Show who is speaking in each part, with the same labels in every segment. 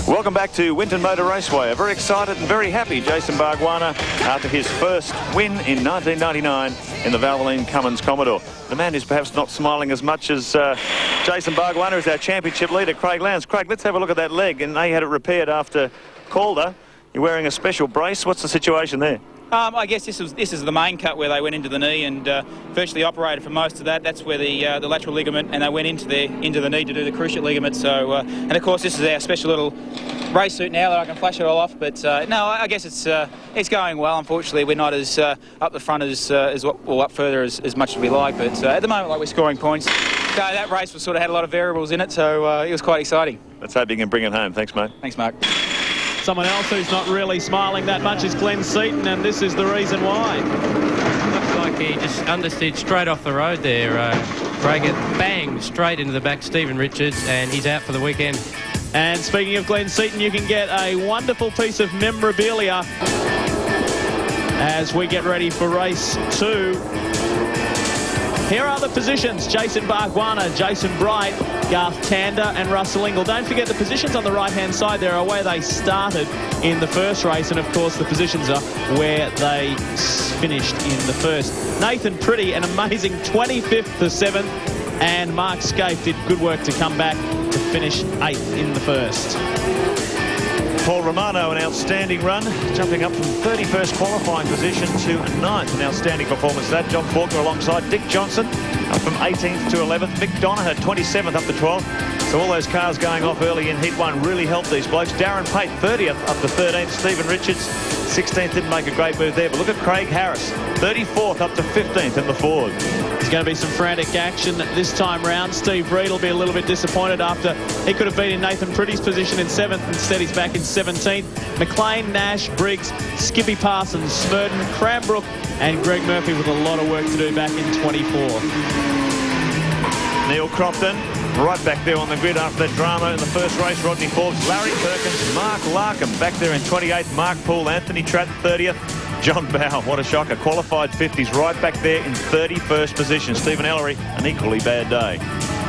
Speaker 1: Welcome back to Winton Motor Raceway. A very excited and very happy Jason Bargwanna after his first win in 1999 in the Valvoline Cummins Commodore. The man who's perhaps not smiling as much as Jason Bargwanna is our championship leader, Craig Lowndes. Craig, let's have a look at that leg. And they had it repaired after Calder. You're wearing a special brace. What's the situation there?
Speaker 2: I guess this is the main cut where they went into the knee and virtually operated for most of that. That's where the lateral ligament, and they went into the knee to do the cruciate ligament. So and of course this is our special little race suit now that I can flash it all off. But no, I guess it's going well. Unfortunately, we're not as up the front as up further as much as we like. But at the moment, like, we're scoring points. So that race was sort of had a lot of variables in it, so it was quite exciting.
Speaker 1: Let's hope you can bring it home. Thanks, mate.
Speaker 2: Thanks, Mark.
Speaker 3: Someone else who's not really smiling that much is Glenn Seaton, and this is the reason why.
Speaker 4: Looks like he just understeered straight off the road there. Craig, it bang straight into the back Stephen Richards, and he's out for the weekend.
Speaker 3: And speaking of Glenn Seaton, you can get a wonderful piece of memorabilia as we get ready for race 2. Here are the positions: Jason Bargwanna, Jason Bright, Garth Tander and Russell Ingall. Don't forget the positions on the right-hand side there are where they started in the first race, and of course the positions are where they finished in the first. Nathan Pretty, an amazing 25th to 7th, and Mark Scaife did good work to come back to finish 8th in the first.
Speaker 1: Paul Romano, an outstanding run, jumping up from 31st qualifying position to 9th. An outstanding performance that. John Faulkner alongside Dick Johnson, up from 18th to 11th. Mick Donoghue, 27th up to 12th. So all those cars going off early in Heat 1 really helped these blokes. Darren Pate, 30th up to 13th. Stephen Richards, 16th, didn't make a great move there. But look at Craig Harris, 34th up to 15th in the Ford.
Speaker 3: There's going to be some frantic action this time round. Steve Reed will be a little bit disappointed after he could have been in Nathan Pretty's position in 7th. Instead, he's back in 17th. McLean, Nash, Briggs, Skippy Parsons, Smurden, Cranbrook and Greg Murphy with a lot of work to do back in 24th.
Speaker 1: Neil Crompton, right back there on the grid after that drama in the first race. Rodney Forbes, Larry Perkins, Mark Larkham back there in 28th. Mark Poole, Anthony Tratt, 30th. John Bowe, what a shocker. Qualified 50s, right back there in 31st position. Stephen Ellery, an equally bad day.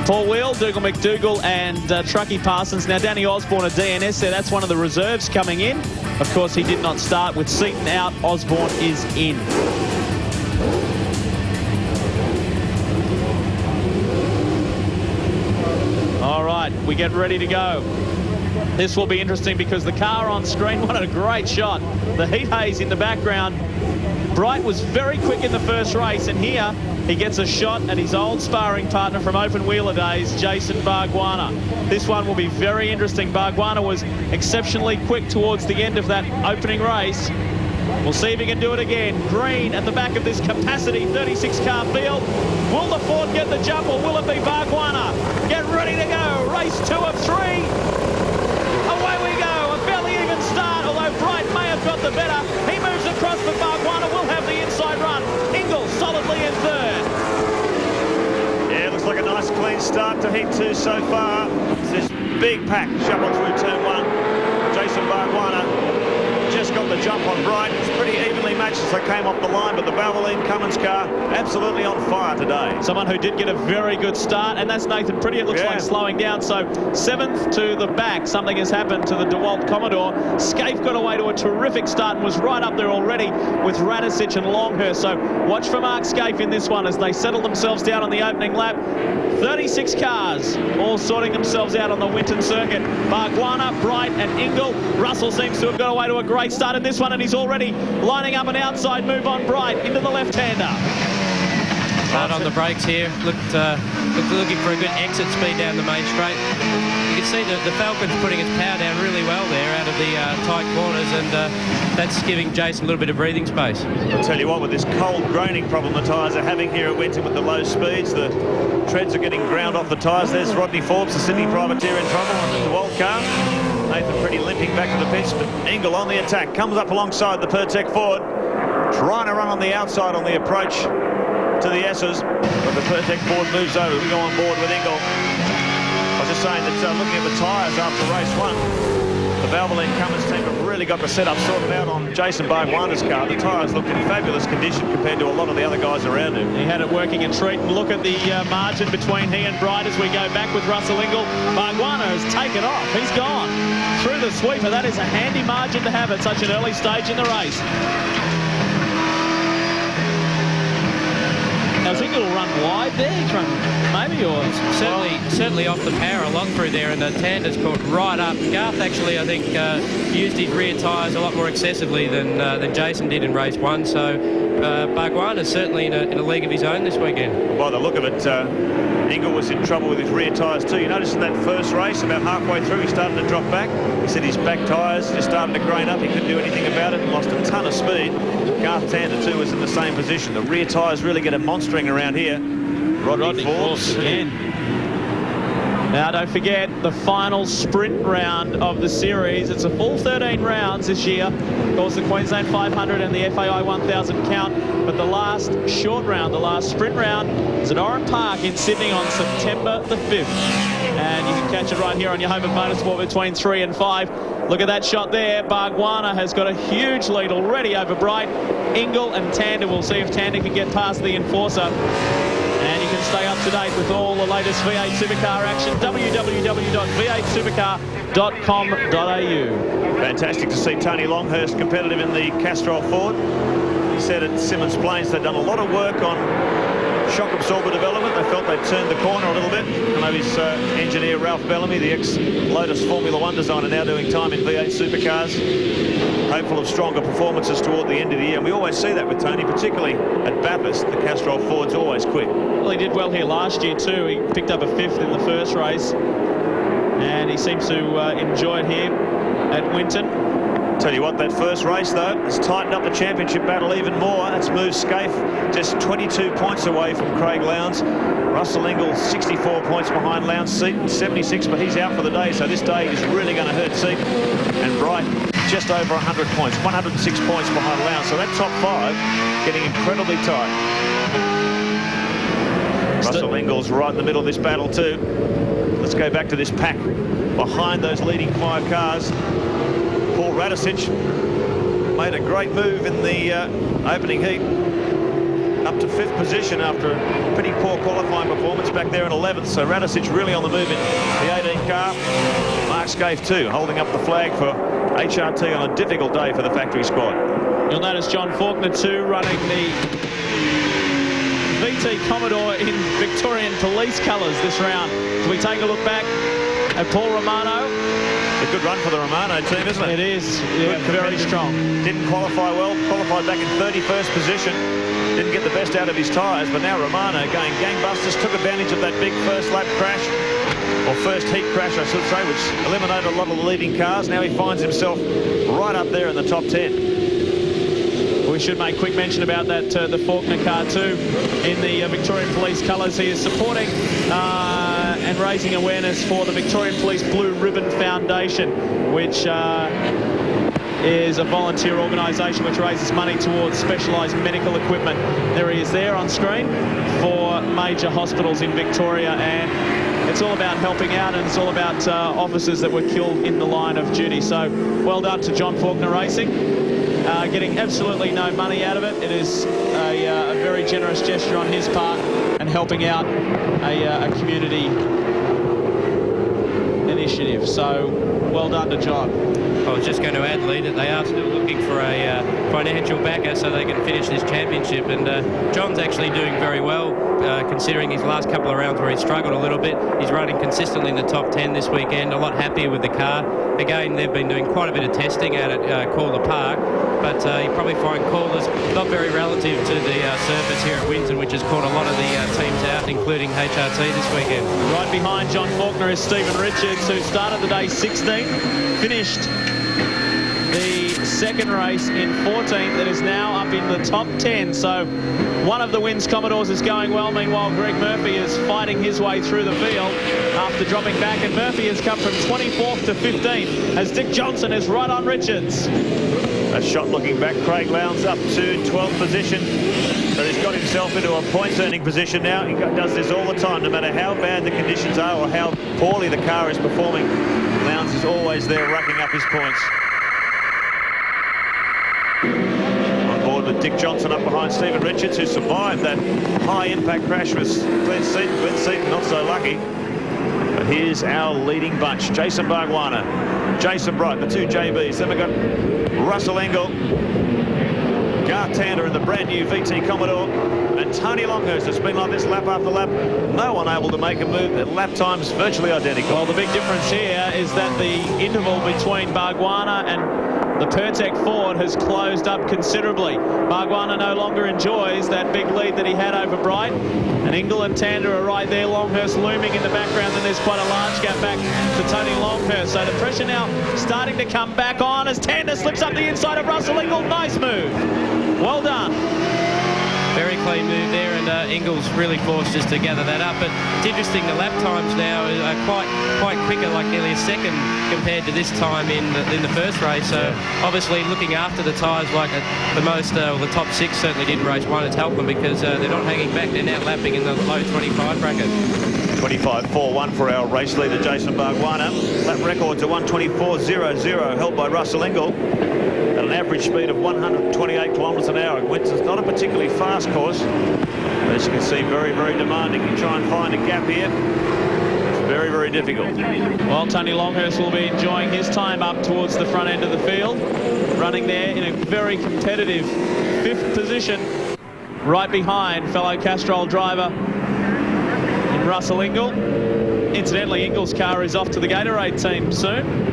Speaker 3: Paul Wheel, Dougal McDougall and Truckee Parsons. Now Danny Osborne, a DNS there. That's one of the reserves coming in. Of course, he did not start. With Seaton out, Osborne is in. All right, we get ready to go. This will be interesting because the car on screen, what a great shot. The heat haze in the background. Bright was very quick in the first race, and here he gets a shot at his old sparring partner from open wheeler days, Jason Bargwanna. This one will be very interesting. Bargwanna was exceptionally quick towards the end of that opening race. We'll see if he can do it again. Green at the back of this capacity 36-car field. Will the Ford get the jump, or will it be Bargwanna? Get ready to go. Race 2 of 3. Away we go. A fairly even start, although Bright may have got the better. He moves across for Bargwanna. Will have the inside run. Ingall solidly in 3rd.
Speaker 1: Yeah, looks like a nice clean start to Heat 2 so far. It's this big pack shoveled through turn 1. Jason Bargwanna just got the jump on Bright. It's pretty evenly matched as they came off the line, but the Valvoline Cummins car absolutely on fire today.
Speaker 3: Someone who did get a very good start, and that's Nathan Pretty. It looks like slowing down. So 7th to the back. Something has happened to the DeWalt Commodore. Scaife got away to a terrific start and was right up there already with Radicic and Longhurst. So watch for Mark Scaife in this one as they settle themselves down on the opening lap. 36 cars all sorting themselves out on the Winton circuit. Bargwanna, Bright and Ingall. Russell seems to have got away to a great start in this one, and he's already lining up an outside move on Bright into the left-hander.
Speaker 4: Hard on the brakes here. Looking for a good exit speed down the main straight. You can see the Falcon's putting its power down really well there out of the tight corners, and that's giving Jason a little bit of breathing space.
Speaker 1: I'll tell you what, with this cold groaning problem the tyres are having here at Winton with the low speeds, the treads are getting ground off the tyres. There's Rodney Forbes, the Sydney privateer, in trouble on the DeWalt car. Nathan Pretty limping back to the pits, but Ingall on the attack, comes up alongside the Pertec Ford, trying to run on the outside on the approach to the S's, but the Pertec Ford moves over. We go on board with Ingall. I was just saying that looking at the tyres after race 1, the Valvoline Cummins team have really got the setup sorted out on Jason Bargwanna's car. The tyres look in fabulous condition compared to a lot of the other guys around him.
Speaker 3: He had it working in treat, and look at the margin between he and Bright as we go back with Russell Ingall. Bargwanna has taken off. He's gone. through the sweeper. That is a handy margin to have at such an early stage in the race. Now, I think it'll run wide there. He's run maybe, or
Speaker 4: Certainly off the power a lot through there, and the Tander's caught right up. Garth actually, I think, used his rear tyres a lot more excessively than Jason did in race 1. So Bargwanna's certainly in a league of his own this weekend.
Speaker 1: By the look of it, Ingle was in trouble with his rear tyres too. You notice in that first race, about halfway through, he started to drop back. He said his back tyres just started to grain up. He couldn't do anything about it and lost a ton of speed. Garth Tander too was in the same position. The rear tyres really get a monstering around here. Rodney Forbes
Speaker 3: again. Now, don't forget the final sprint round of the series. It's a full 13 rounds this year. Of course, the Queensland 500 and the FAI 1000 count. But the last short round, the last sprint round, is at Oran Park in Sydney on September the 5th. And you can catch it right here on your home of motorsport between 3 and 5. Look at that shot there. Bargwanna has got a huge lead already over Bright. Ingle and Tander. We'll see if Tander can get past the Enforcer. And you can stay up to date with all the latest V8 Supercar action. www.v8supercar.com.au.
Speaker 1: Fantastic to see Tony Longhurst competitive in the Castrol Ford. He said at Simmons Plains they'd done a lot of work on shock absorber development. They felt they'd turned the corner a little bit. I know his engineer Ralph Bellamy, the ex-Lotus Formula 1 designer, now doing time in V8 Supercars. Hopeful of stronger performances toward the end of the year. And we always see that with Tony, particularly at Bathurst. The Castrol Ford's always quick.
Speaker 3: Well, he did well here last year too. He picked up a 5th in the first race. And he seems to enjoy it here at Winton.
Speaker 1: Tell you what, that first race, though, has tightened up the championship battle even more. That's moved Scaife just 22 points away from Craig Lowndes. Russell Ingall 64 points behind Lowndes. Seaton 76, but he's out for the day, so this day is really going to hurt Seaton. And Bright just over 100 points, 106 points behind Lowndes. So that top 5 getting incredibly tight. Russell Ingall's right in the middle of this battle too. Let's go back to this pack behind those leading 5 cars. Paul Radicic made a great move in the opening heat, up to 5th position after a pretty poor qualifying performance back there in 11th. So Radicic really on the move in the 18 car. Mark Scaife too, holding up the flag for HRT on a difficult day for the factory squad.
Speaker 3: You'll notice John Faulkner too running the VT Commodore in Victorian police colours this round. Can we take a look back at Paul Romano?
Speaker 1: A good run for the Romano team, isn't it?
Speaker 3: It is. Yeah, very strong.
Speaker 1: Didn't qualify well. Qualified back in 31st position. Didn't get the best out of his tyres, but now Romano going gangbusters. Took advantage of that big first lap crash, or first heat crash, I should say, which eliminated a lot of the leading cars. Now he finds himself right up there in the top 10. We should make quick mention about that the Faulkner car too in the Victorian Police colours. He is supporting and raising awareness for the Victorian Police Blue Ribbon Foundation, which is a volunteer organisation which raises money towards specialised medical equipment. There he is there on screen for major hospitals in Victoria, and it's all about helping out, and it's all about officers that were killed in the line of duty. So well done to John Faulkner Racing. Getting absolutely no money out of it. It is a very generous gesture on his part and helping out a community initiative. So well done to John.
Speaker 4: I was just going to add, Lee, that they are still looking for a financial backer so they can finish this championship. And John's actually doing very well, considering his last couple of rounds where he struggled a little bit. He's running consistently in the top 10 this weekend, a lot happier with the car. Again, they've been doing quite a bit of testing out at Calder Park, but you probably find Calder's not very relative to the surface here at Winton, which has caught a lot of the teams out, including HRT this weekend.
Speaker 3: Right behind John Faulkner is Stephen Richards, who started the day 16th, finished the second race in 14th, that is now up in the top 10. So one of the Wins Commodores is going well. Meanwhile, Greg Murphy is fighting his way through the field after dropping back, and Murphy has come from 24th to 15th as Dick Johnson is right on Richards.
Speaker 1: A shot looking back. Craig Lowndes up to 12th position. So he's got himself into a points-earning position now. He does this all the time, no matter how bad the conditions are or how poorly the car is performing. Lowndes is always there racking up his points. On board with Dick Johnson up behind Stephen Richards, who survived that high-impact crash with Glenn Seaton. Glenn Seaton not so lucky. But here's our leading bunch. Jason Bargwanna, Jason Bright, the two JBs. Then we've got Russell Engel, Garth Tander in the brand new VT Commodore, and Tony Longhurst. It's been like this lap after lap. No one able to make a move. The lap times virtually identical.
Speaker 3: Well, the big difference here is that the interval between Bargwanna and the Pertec Ford has closed up considerably. Bargwanna no longer enjoys that big lead that he had over Bright. And Engel and Tander are right there. Longhurst looming in the background. Then there's quite a large gap back to Tony Longhurst. So the pressure now starting to come back on as Tander slips up the inside of Russell Engel. Nice move. Well done.
Speaker 4: Very clean move there, and Engel's really forced us to gather that up. But it's interesting, the lap times now are quite quicker, like nearly a second compared to this time in the first race. So obviously looking after the tyres, like the most, the top six certainly didn't race one. It's helped them because they're not hanging back. They're now lapping in the low 25 bracket.
Speaker 1: 25.41 for our race leader, Jason Bargwanna. Lap record to 124.00, held by Russell Engel. At an average speed of 128 kilometres an hour. Winton's not a particularly fast course, but as you can see, very, very demanding. You try and find a gap here, it's very, very difficult.
Speaker 3: Well, Tony Longhurst will be enjoying his time up towards the front end of the field, running there in a very competitive 5th position, right behind fellow Castrol driver in Russell Engel. Incidentally, Engel's car is off to the Gatorade team soon.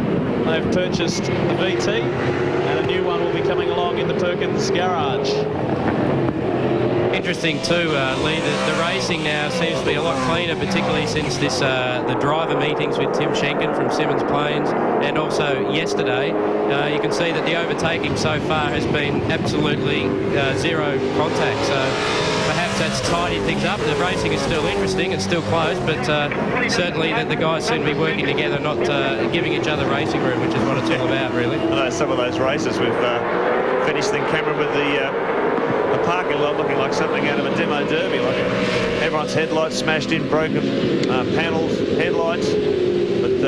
Speaker 3: They've purchased the VT, and a new one will be coming along in the Perkins garage.
Speaker 4: Interesting too, Lee, the racing now seems to be a lot cleaner, particularly since this the driver meetings with Tim Schenken from Simmons Plains, and also yesterday. You can see that the overtaking so far has been absolutely zero contact. So perhaps that's tidied things up. The racing is still interesting, it's still close, but certainly that the guys seem to be working together, not giving each other racing room, which is what it's all about, really.
Speaker 1: I know some of those races we've finished in Cameron with the parking lot looking like something out of a demo derby, like everyone's headlights smashed in, broken panels, headlights. But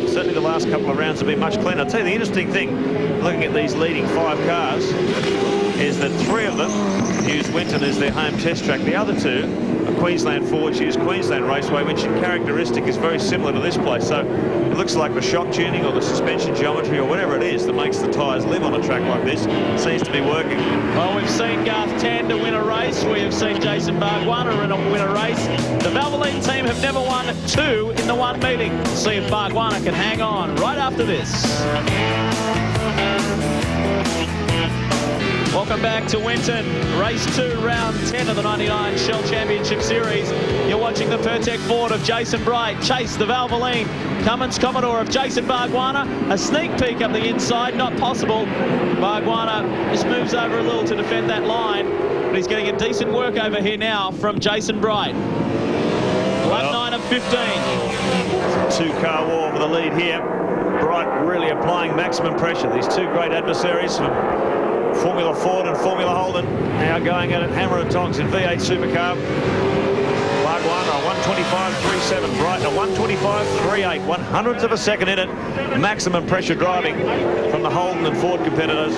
Speaker 1: certainly the last couple of rounds have been much cleaner. I'll tell you the interesting thing, looking at these leading 5 cars, is that 3 of them use Winton as their home test track. The other 2 are Queensland Fords, use Queensland Raceway, which in characteristic is very similar to this place. So it looks like the shock tuning or the suspension geometry or whatever it is that makes the tyres live on a track like this seems to be working.
Speaker 3: Well, we've seen Garth Tander win a race. We have seen Jason Bargwanna win a race. The Valvoline team have never won 2 in the one meeting. We'll see if Bargwanna can hang on right after this. Welcome back to Winton. Race 2, round 10 of the 99 Shell Championship Series. You're watching the Pertec Ford of Jason Bright chase the Valvoline Cummins Commodore of Jason Bargwanna. A sneak peek up the inside, not possible. Bargwanna just moves over a little to defend that line, but he's getting a decent work over here now from Jason Bright. Lap 9 of 15.
Speaker 1: 2-car war for the lead here. Bright really applying maximum pressure. These 2 great adversaries from Formula Ford and Formula Holden now going at it hammer and tongs in V8 Supercar. Bargwanna 125.37, Bright a 125.38, 100th of a second in it. Maximum pressure driving from the Holden and Ford competitors.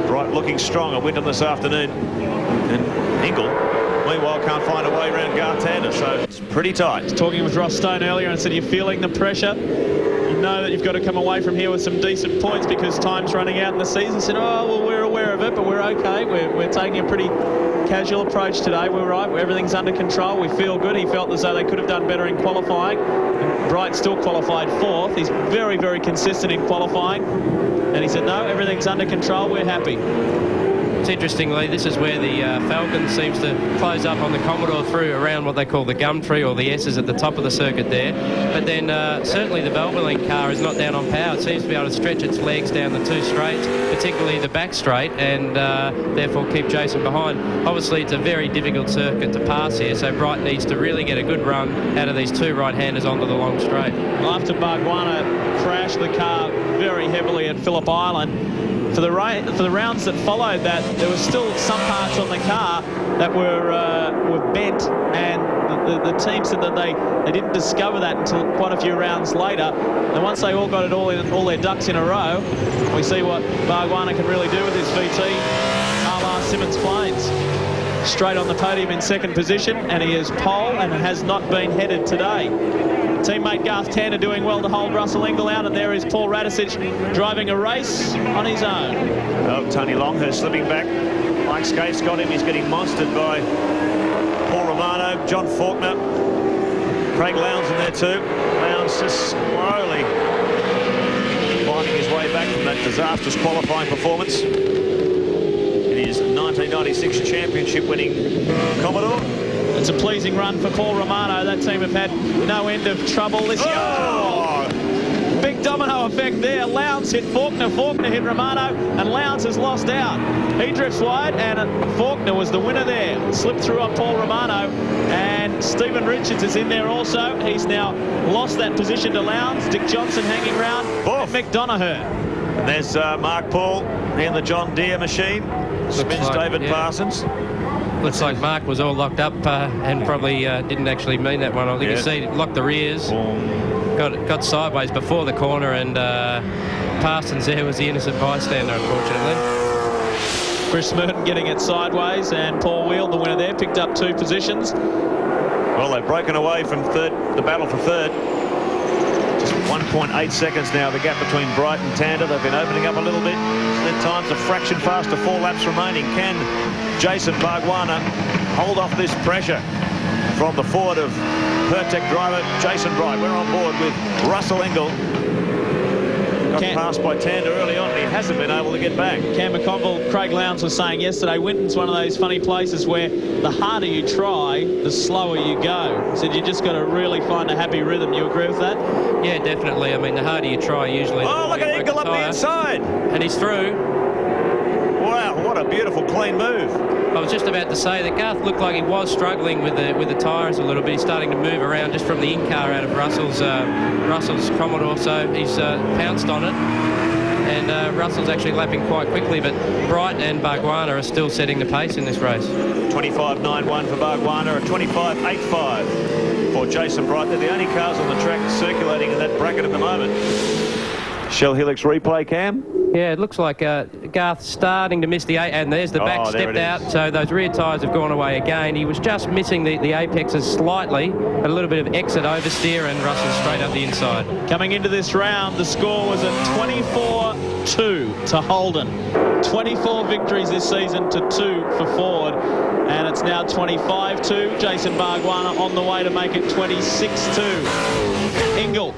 Speaker 1: Bright looking strong at Winton this afternoon, and Engel meanwhile can't find a way around Garth Tander, so it's pretty tight.
Speaker 3: I was talking with Ross Stone earlier and said, you're feeling the pressure. You know that you've got to come away from here with some decent points because time's running out in the season. He said, oh, well, we're aware of it, but we're okay. We're taking a pretty casual approach today. We're right. Everything's under control. We feel good. He felt as though they could have done better in qualifying. And Bright still qualified 4th. He's very, very consistent in qualifying. And he said, no, everything's under control. We're happy.
Speaker 4: Interestingly, this is where the Falcon seems to close up on the Commodore through around what they call the gum tree, or the S's at the top of the circuit there. But then certainly the Valvoline car is not down on power. It seems to be able to stretch its legs down the 2 straights, particularly the back straight, and therefore keep Jason behind. Obviously, it's a very difficult circuit to pass here, so Bright needs to really get a good run out of these 2 right-handers onto the long straight.
Speaker 3: Well, after Bargwanna crashed the car very heavily at Phillip Island, for the rounds that followed that, there was still some parts on the car that were bent, and the team said that they didn't discover that until quite a few rounds later. And once they all got it all their ducks in a row, we see what Bargwanna can really do with his VT, a la Simmons Plains. Straight on the podium in 2nd position, and he is pole and has not been headed today. Teammate Garth Tanner doing well to hold Russell Ingall out, and there is Paul Radisich driving a race on his own.
Speaker 1: Oh, Tony Longhurst slipping back. Mike Scaife's got him. He's getting monstered by Paul Romano, John Faulkner, Craig Lowndes in there too. Lowndes just slowly finding his way back from that disastrous qualifying performance in his 1996 championship winning Commodore.
Speaker 3: It's a pleasing run for Paul Romano. That team have had no end of trouble this year. Oh! Big domino effect there. Lowndes hit Faulkner, Faulkner hit Romano, and Lowndes has lost out. He drifts wide, and Faulkner was the winner there. Slipped through on Paul Romano, and Stephen Richards is in there also. He's now lost that position to Lowndes. Dick Johnson hanging around. And Mick Donoghue.
Speaker 1: And there's Mark Paul in the John Deere machine. Spins like, David Parsons.
Speaker 4: Looks like Mark was all locked up and probably didn't actually mean that one. You can see locked the rears. Got sideways before the corner, and Parsons there was the innocent bystander, unfortunately.
Speaker 3: Chris Merton getting it sideways, and Paul Wheel, the winner there, picked up 2 positions.
Speaker 1: Well, they've broken away from third, the battle for third. Just 1.8 seconds now, the gap between Bright and Tander. They've been opening up a little bit. At times, a fraction faster, 4 laps remaining. Can Jason Bargwanna hold off this pressure from the Ford of Pertec driver Jason Bright? We're on board with Russell Ingall. Got passed by Tander early on, and he hasn't been able to get back.
Speaker 3: Cam McConville, Craig Lowndes was saying yesterday, Winton's one of those funny places where the harder you try, the slower you go. He said you just got to really find a happy rhythm. You agree with that?
Speaker 4: Yeah, definitely. I mean, the harder you try, usually...
Speaker 1: Oh, look at Ingall up the inside.
Speaker 4: And he's through.
Speaker 1: Wow, what a beautiful, clean move.
Speaker 4: I was just about to say that Garth looked like he was struggling with the tyres a little bit. He's starting to move around just from the in-car out of Russell's Commodore, so he's pounced on it. And Russell's actually lapping quite quickly, but Bright and Bargwanna are still setting the pace in this race.
Speaker 1: 25.91 for Bargwanna, a 25.85 for Jason Bright. They're the only cars on the track circulating in that bracket at the moment. Shell Helix replay, Cam.
Speaker 4: Yeah, it looks like Garth starting to miss the and there's the back stepped out, so those rear tyres have gone away again. He was just missing the apexes slightly, a little bit of exit oversteer, and Russell straight up the inside.
Speaker 3: Coming into this round, the score was a 24-2 to Holden. 24 victories this season to 2 for Ford, and it's now 25-2. Jason Bargwanna on the way to make it 26-2. Ingall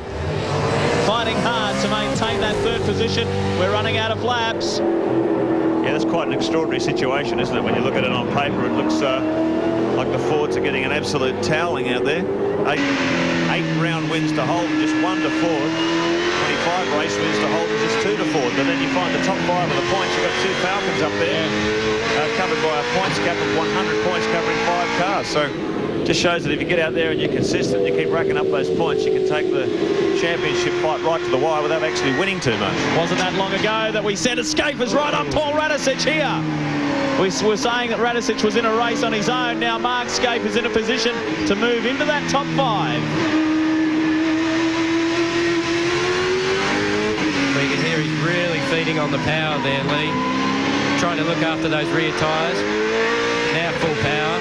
Speaker 3: fighting hard to maintain that third position. We're running out of laps.
Speaker 1: Yeah, that's quite an extraordinary situation, isn't it? When you look at it on paper, it looks like the Fords are getting an absolute toweling out there. Eight round wins to Holden, just 1 to Ford. 25 race wins to Holden, just 2 to Ford. But then you find the top 5 of the points. You've got 2 Falcons up there, covered by a points cap of 100 points covering 5 cars. So just shows that if you get out there and you're consistent, you keep racking up those points, you can take the championship fight right to the wire without actually winning too much.
Speaker 3: Wasn't that long ago that we said Escape was right on Paul Radisich here. We were saying that Radisich was in a race on his own. Now Mark Scape is in a position to move into that top 5.
Speaker 4: Well, you can hear he's really feeding on the power there, Lee. Trying to look after those rear tyres. Now full power.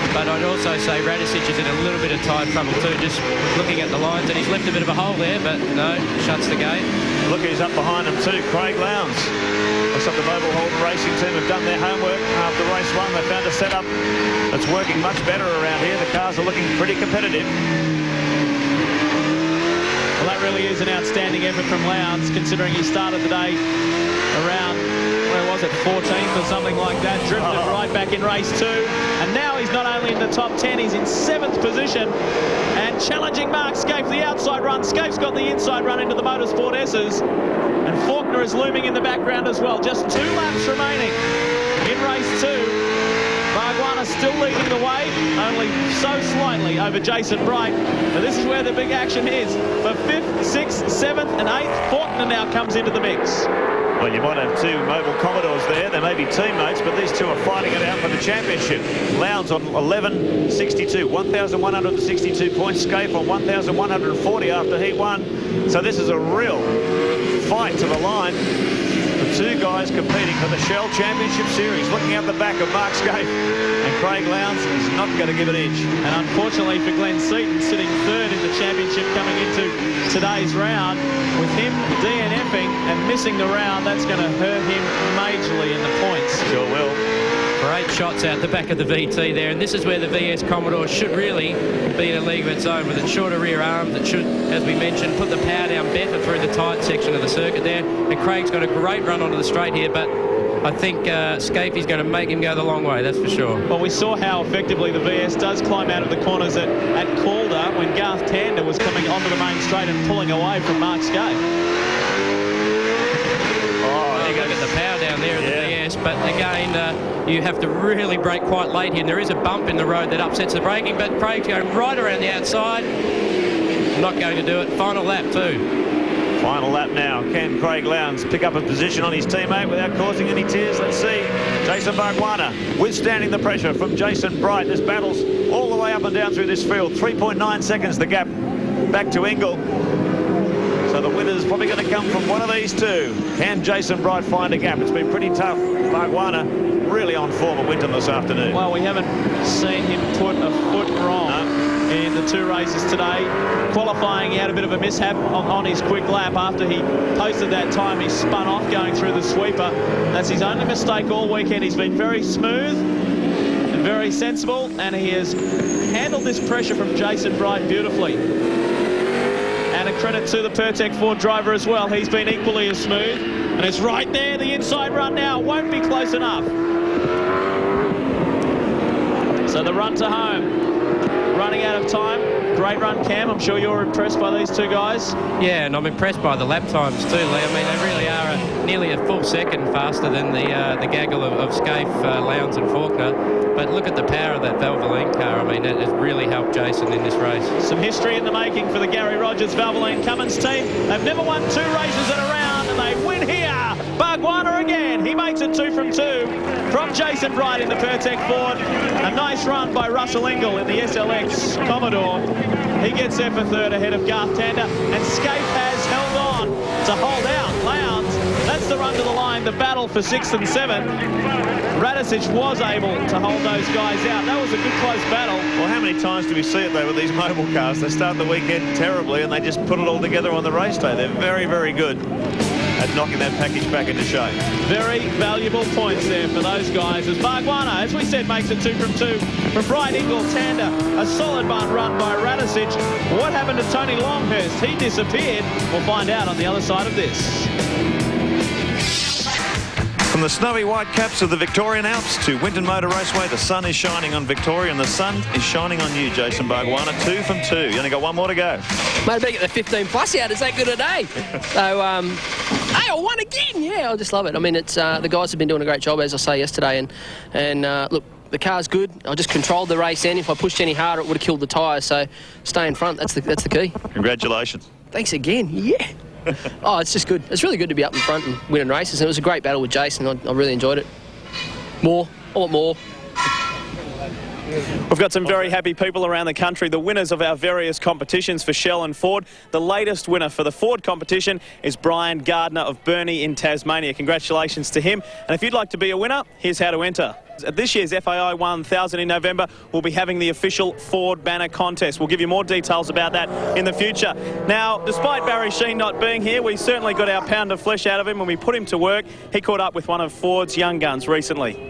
Speaker 4: But I'd also say Radisich is in a little bit of tyre trouble too, just looking at the lines, and he's left a bit of a hole there, but no, shuts the gate.
Speaker 1: Look who's up behind him too, Craig Lowndes. Looks like the Mobile Holden racing team have done their homework after race 1. They found a setup that's working much better around here. The cars are looking pretty competitive.
Speaker 3: Well, that really is an outstanding effort from Lowndes, considering he started the day around, where was it, 14th or something like that, drifted right back in race 2, and now he's not only in the top 10, he's in 7th position and challenging Mark Scape for the outside run. Scape's got the inside run into the Motorsport S's, and Faulkner is looming in the background as well. Just 2 laps remaining in race 2. Bargwanna still leading the way, only so slightly over Jason Bright. But this is where the big action is. For 5th, 6th, 7th and 8th, Faulkner now comes into the mix.
Speaker 1: Well, you might have 2 Mobile Commodores there. They may be teammates, but these 2 are fighting it out for the championship. Lowndes on 11.62, 1,162 points. Scape on 1,140 after Heat 1. So this is a real fight to the line. The two guys competing for the Shell Championship Series. Looking out the back of Mark Scaife and Craig Lowndes is not going to give an inch.
Speaker 3: And unfortunately for Glenn Seaton, sitting third in the championship coming into today's round, with him DNFing and missing the round, that's going to hurt him majorly in the points.
Speaker 1: Sure will.
Speaker 4: Great shots out the back of the VT there, and this is where the VS Commodore should really be in a league of its own with its shorter rear arms. It should, as we mentioned, put the power down better through the tight section of the circuit there. And Craig's got a great run onto the straight here, but I think Scaife is going to make him go the long way, that's for sure.
Speaker 3: Well, we saw how effectively the VS does climb out of the corners at Calder when Garth Tander was coming onto the main straight and pulling away from Mark Scaife. Look at the power down there in the VS, but again, you have to really brake quite late here, and there is a bump in the road that upsets the braking, but Craig's going right around the outside. Not going to do it. Final lap too.
Speaker 1: Final lap now. Can Craig Lowndes pick up a position on his teammate without causing any tears? Let's see. Jason Bargwanna withstanding the pressure from Jason Bright. There's battles all the way up and down through this field. 3.9 seconds the gap back to Ingle. So the winner's probably going to come from one of these two. Can Jason Bright find a gap? It's been pretty tough. Bargwanna really on form at Winton this afternoon.
Speaker 3: Well, we haven't seen him put a foot wrong in the two races today. Qualifying, he had a bit of a mishap on his quick lap after he posted that time. He spun off going through the sweeper. That's his only mistake all weekend. He's been very smooth and very sensible, and he has handled this pressure from Jason Bright beautifully. And a credit to the Pertec Ford driver as well. He's been equally as smooth. And it's right there, the inside run now. Won't be close enough. So the run to home. Running out of time. Great run, Cam. I'm sure you're impressed by these two guys.
Speaker 4: Yeah, and I'm impressed by the lap times too, Lee. I mean, they really are nearly a full second faster than the gaggle of Scaife, Lowndes and Faulkner. But look at the power of that Valvoline car. I mean, that has really helped Jason in this race.
Speaker 3: Some history in the making for the Gary Rogers Valvoline Cummins team. They've never won two races in a round, and they win here. Bargwanna again. He makes it 2 from 2 from Jason Bright in the Pertec Ford. A nice run by Russell Ingle in the SLX Commodore. He gets there for third ahead of Garth Tander, and Scaife has held on to hold out Lowndes. That's the run to the line, the battle for 6th and 7th. Radicic was able to hold those guys out. That was a good close battle.
Speaker 1: Well, how many times do we see it, though, with these mobile cars? They start the weekend terribly, and they just put it all together on the race day. They're very, very good at knocking that package back into shape.
Speaker 3: Very valuable points there for those guys. As Bargwanna, as we said, makes it 2 from 2 from Bright, Ingle, Tander. A solid run by Radicic. What happened to Tony Longhurst? He disappeared. We'll find out on the other side of this.
Speaker 1: From the snowy white caps of the Victorian Alps to Winton Motor Raceway, the sun is shining on Victoria, and the sun is shining on you, Jason Bargwanna. 2 from 2. You only got one more to go.
Speaker 5: Mate, being at the 15 plus out is that good a day. So, hey, I won again. Yeah, I just love it. I mean, it's the guys have been doing a great job, as I say yesterday, and look, the car's good. I just controlled the race then. If I pushed any harder, it would have killed the tyres. So, stay in front. That's the key.
Speaker 1: Congratulations.
Speaker 5: Thanks again. Yeah. Oh, it's just good. It's really good to be up in front and winning races. And it was a great battle with Jason. I really enjoyed it. I want more.
Speaker 3: We've got some very happy people around the country, the winners of our various competitions for Shell and Ford. The latest winner for the Ford competition is Brian Gardner of Burnie in Tasmania. Congratulations to him. And if you'd like to be a winner, here's how to enter. At this year's FAI 1000 in November, we'll be having the official Ford banner contest. We'll give you more details about that in the future. Now, despite Barry Sheen not being here, we certainly got our pound of flesh out of him when we put him to work. He caught up with one of Ford's young guns recently.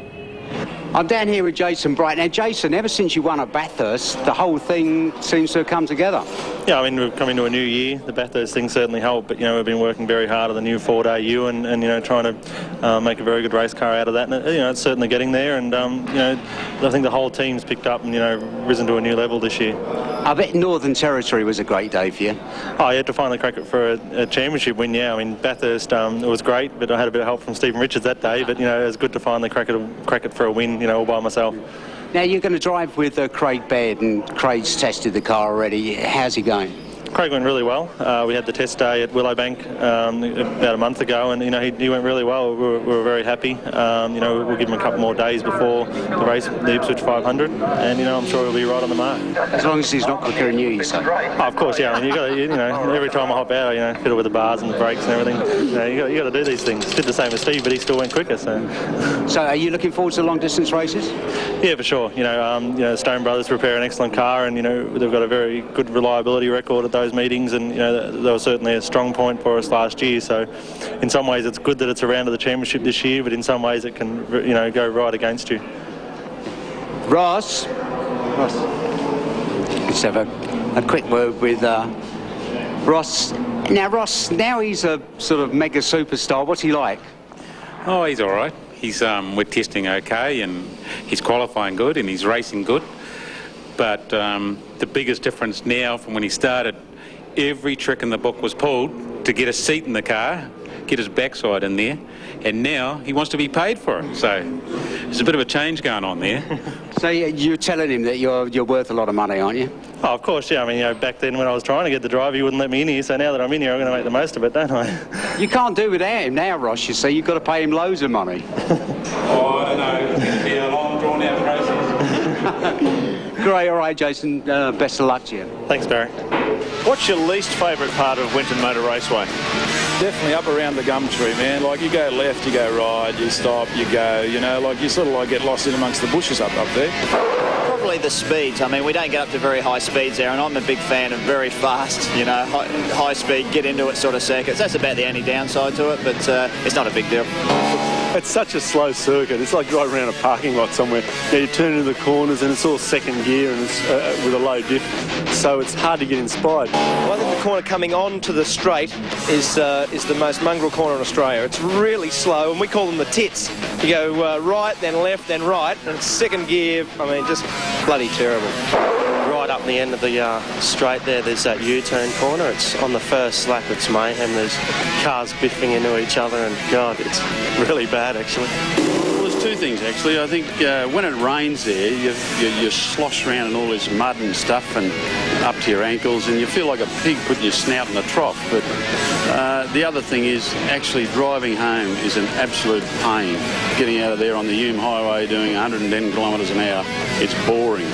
Speaker 6: I'm down here with Jason Bright. Now, Jason, ever since you won at Bathurst, the whole thing seems to have come together.
Speaker 7: Yeah, I mean, we've come into a new year. The Bathurst thing certainly helped, but, we've been working very hard on the new Ford AU and trying to make a very good race car out of that. And, it's certainly getting there. And, I think the whole team's picked up and, risen to a new level this year.
Speaker 6: I bet Northern Territory was a great day for you.
Speaker 7: Oh, yeah, to finally crack it for a championship win, yeah. I mean, Bathurst, it was great, but I had a bit of help from Stephen Richards that day. But, it was good to finally crack it for a win, all by myself.
Speaker 6: Now, you're going to drive with Craig Baird, and Craig's tested the car already. How's he going?
Speaker 7: Craig went really well. We had the test day at Willowbank about a month ago, and he went really well. We were very happy. We'll give him a couple more days before the race, the Ipswich 500, and I'm sure he'll be right on the mark.
Speaker 6: As long as he's not quicker than you say.
Speaker 7: Oh, of course, yeah. I mean, every time I hop out, fiddle with the bars and the brakes and everything. You got to do these things. Did the same as Steve, but he still went quicker. So
Speaker 6: are you looking forward to long distance races?
Speaker 7: Yeah, for sure. Stone Brothers prepare an excellent car, and they've got a very good reliability record at those meetings, and they were certainly a strong point for us last year. So in some ways it's good that it's around to the championship this year, but in some ways it can go right against you.
Speaker 6: Ross, let's have a quick word with Ross. Now he's a sort of mega superstar. What's he like?
Speaker 8: Oh, he's all right. He's we're testing okay, and he's qualifying good, and he's racing good. But the biggest difference now from when he started, every trick in the book was pulled to get a seat in the car, get his backside in there, and now he wants to be paid for it. So there's a bit of a change going on there.
Speaker 6: So you're telling him that you're worth a lot of money, aren't you?
Speaker 7: Oh, of course, yeah. I mean, back then when I was trying to get the drive, he wouldn't let me in here. So now that I'm in here, I'm going to make the most of it, don't I?
Speaker 6: You can't do without him now, Ross. You see, you've got to pay him loads of money.
Speaker 8: Oh, I don't know. It's going to be a long, drawn-out process.
Speaker 6: Great, all right, Jason. Best of luck to you.
Speaker 7: Thanks, Barry.
Speaker 1: What's your least favourite part of Winton Motor Raceway?
Speaker 9: Definitely up around the gum tree, man. Like, you go left, you go right, you stop, you go, like you sort of get lost in amongst the bushes up there.
Speaker 10: Probably the speeds. I mean, we don't get up to very high speeds there, and I'm a big fan of very fast, high speed, get into it sort of circuits. That's about the only downside to it, but it's not a big deal.
Speaker 11: It's such a slow circuit. It's like right around a parking lot somewhere. You turn into the corners and it's all second gear and it's with a low diff, so it's hard to get inspired.
Speaker 12: Well, I think the corner coming on to the straight is the most mongrel corner in Australia. It's really slow, and we call them the tits. You go right, then left, then right, and it's second gear. I mean, just bloody terrible.
Speaker 13: Right up the end of the straight there's that U-turn corner. It's on the first lap, it's mayhem. There's cars biffing into each other, and God, it's really bad actually.
Speaker 14: Well, there's two things actually. I think when it rains there, you slosh around in all this mud and stuff and up to your ankles, and you feel like a pig putting your snout in the trough. But the other thing is actually driving home is an absolute pain. Getting out of there on the Hume Highway doing 110 kilometres an hour, it's boring.